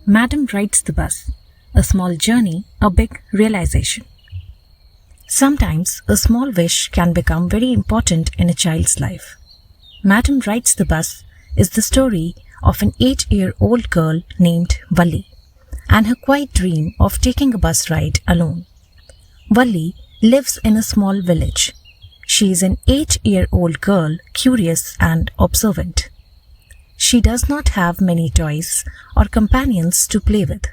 Madam rides the bus. A small journey, a big realization. Sometimes a small wish can become very important in a child's life. Madam rides the bus is the story of an 8-year-old girl named Valli and her quiet dream of taking a bus ride alone. Valli lives in a small village. She is an 8-year-old girl, curious and observant. She does not have many toys or companions to play with.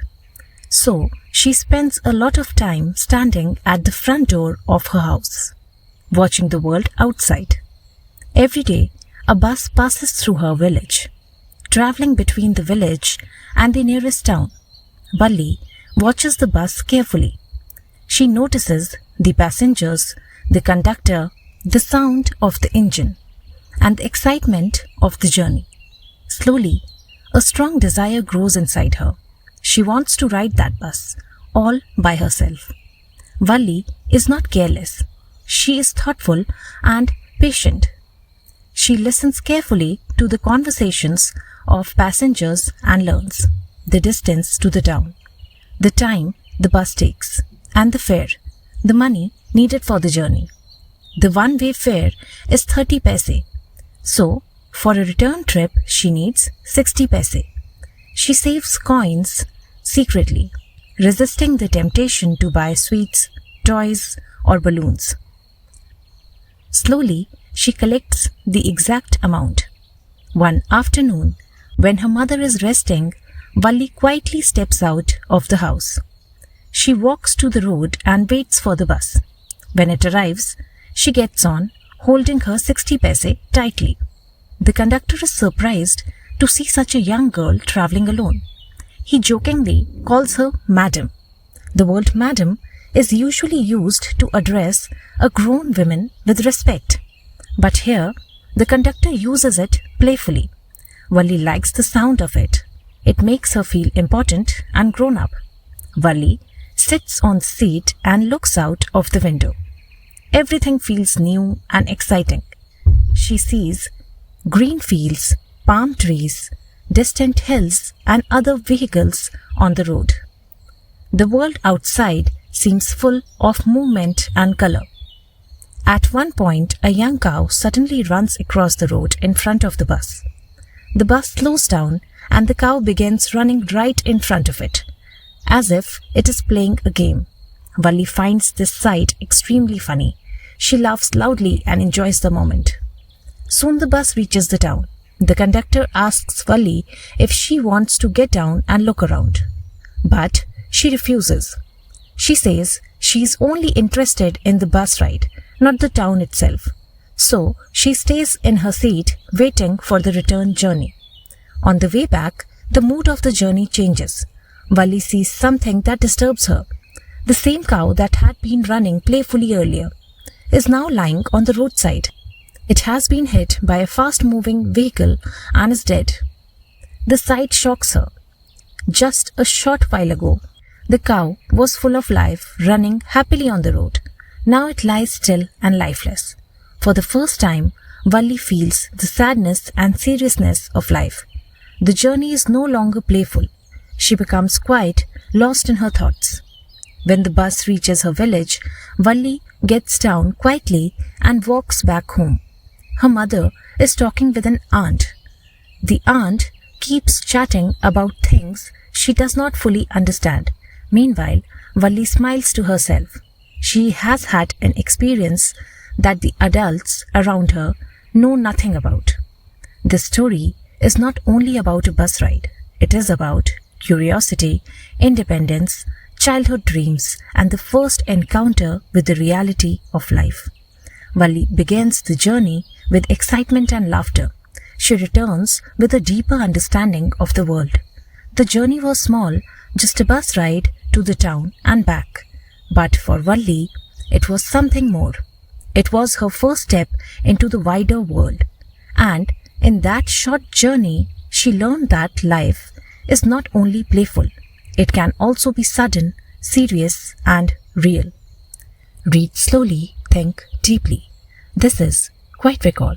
So, she spends a lot of time standing at the front door of her house, watching the world outside. Every day, a bus passes through her village. Traveling between the village and the nearest town, Valli watches the bus carefully. She notices the passengers, the conductor, the sound of the engine, and the excitement of the journey. Slowly, a strong desire grows inside her. She wants to ride that bus, all by herself. Valli is not careless. She is thoughtful and patient. She listens carefully to the conversations of passengers and learns the distance to the town, the time the bus takes, and the fare, the money needed for the journey. The one-way fare is 30 paise. So, for a return trip, she needs 60 paise. She saves coins secretly, resisting the temptation to buy sweets, toys, or balloons. Slowly, she collects the exact amount. One afternoon, when her mother is resting, Valli quietly steps out of the house. She walks to the road and waits for the bus. When it arrives, she gets on, holding her 60 paise tightly. The conductor is surprised to see such a young girl traveling alone. He jokingly calls her Madam. The word Madam is usually used to address a grown woman with respect. But here, the conductor uses it playfully. Valli likes the sound of it. It makes her feel important and grown up. Valli sits on the seat and looks out of the window. Everything feels new and exciting. She sees green fields, palm trees, distant hills and other vehicles on the road. The world outside seems full of movement and color. At one point, a young cow suddenly runs across the road in front of the bus. The bus slows down and the cow begins running right in front of it, as if it is playing a game. Valli finds this sight extremely funny. She laughs loudly and enjoys the moment. Soon the bus reaches the town. The conductor asks Valli if she wants to get down and look around. But she refuses. She says she is only interested in the bus ride, not the town itself. So she stays in her seat waiting for the return journey. On the way back, the mood of the journey changes. Valli sees something that disturbs her. The same cow that had been running playfully earlier is now lying on the roadside. It has been hit by a fast-moving vehicle and is dead. The sight shocks her. Just a short while ago, the cow was full of life, running happily on the road. Now it lies still and lifeless. For the first time, Valli feels the sadness and seriousness of life. The journey is no longer playful. She becomes quiet, lost in her thoughts. When the bus reaches her village, Valli gets down quietly and walks back home. Her mother is talking with an aunt. The aunt keeps chatting about things she does not fully understand. Meanwhile, Valli smiles to herself. She has had an experience that the adults around her know nothing about. This story is not only about a bus ride. It is about curiosity, independence, childhood dreams, and the first encounter with the reality of life. Valli begins the journey with excitement and laughter. She returns with a deeper understanding of the world. The journey was small, just a bus ride to the town and back. But for Valli, it was something more. It was her first step into the wider world. And in that short journey, she learned that life is not only playful, it can also be sudden, serious, and real. Read slowly, think deeply. This is Quite Recall.